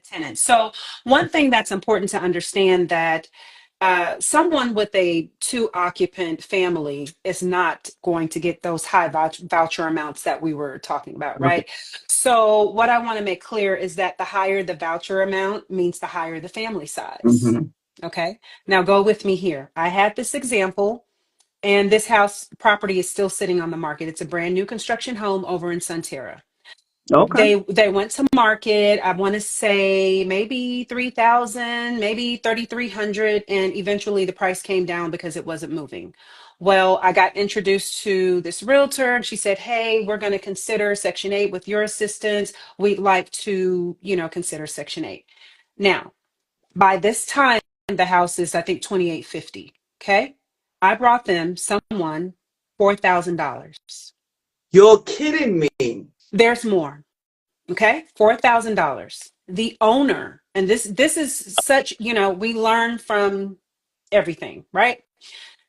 tenants. So one thing that's important to understand that someone with a two occupant family is not going to get those high voucher amounts that we were talking about, Okay. right? So what I want to make clear is that the higher the voucher amount means the higher the family size. Hmm. Okay. Now go with me here. I had this example, and this house property is still sitting on the market. It's a brand new construction home over in Sunterra. Okay. They went to market, I want to say maybe 3,000, maybe 3,300, and eventually the price came down because it wasn't moving. Well, I got introduced to this realtor and she said, "Hey, we're going to consider Section 8 with your assistance. We'd like to, consider Section 8." Now, by this time the house is I think 2850, okay? I brought them someone $4,000. You're kidding me. There's more. Okay, $4,000. The owner, and this is such, we learn from everything, right?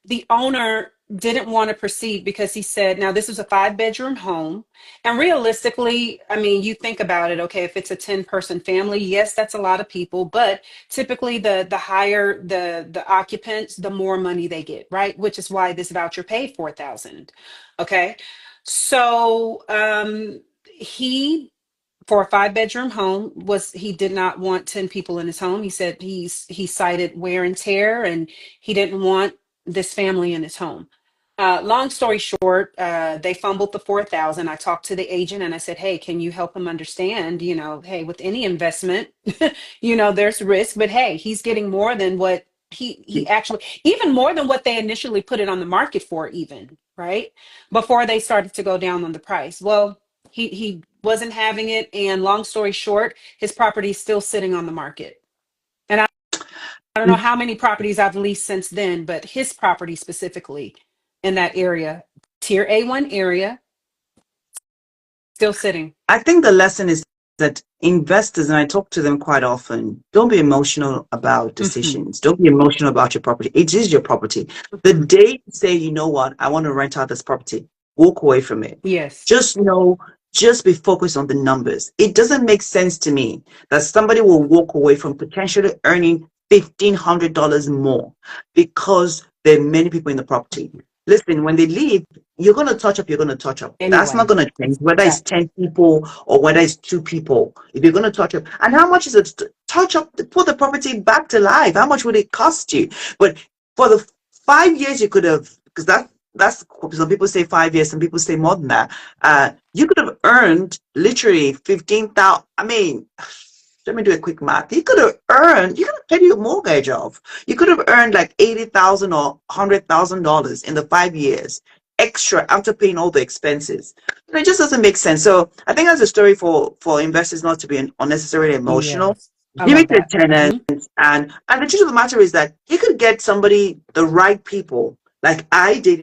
The owner didn't want to proceed because he said, now this is a 5 bedroom home. And realistically, I mean, you think about it, okay, if it's a 10-person family, yes, that's a lot of people, but typically the higher the occupants, the more money they get, right? Which is why this voucher paid 4,000. Okay. So he for a 5 bedroom home was he did not want 10 people in his home. He said he cited wear and tear, and he didn't want this family in his home. Long story short, they fumbled the 4,000. I talked to the agent and I said, "Hey, can you help him understand, hey, with any investment, there's risk, but hey, he's getting more than what he actually, even more than what they initially put it on the market for, even, right? Before they started to go down on the price." Well, he wasn't having it, and long story short, his property is still sitting on the market. And I don't know how many properties I've leased since then, but his property specifically in that area, tier A1 area, still sitting. I think the lesson is that investors, and I talk to them quite often, don't be emotional about Hmm. decisions. Don't be emotional about your property. It is your property. The Hmm. day you say, you know what, I want to rent out this property, walk away from it. Yes. Just know, just be focused on the numbers. It doesn't make sense to me that somebody will walk away from potentially earning $1,500 more because there are many people in the property. Listen, when they leave, you're going to touch up, you're going to touch up. That's not Anyway, going to change, whether it's exactly. 10 people or whether it's 2 people. If you're going to touch up, and how much is it to touch up, to put the property back to life? How much would it cost you? But for the 5 years, you could have, because that's some people say 5 years, some people say more than that. You could have earned literally 15,000. I mean, let me do a quick math. You could have paid your mortgage off. You could have earned like 80,000 or $100,000 in the 5 years extra after paying all the expenses. And it just doesn't make sense. So I think that's a story for investors not to be unnecessarily emotional. Yes. I Give love it to a that. tenant, Hmm. and the truth of the matter is that you could get somebody, the right people, like I did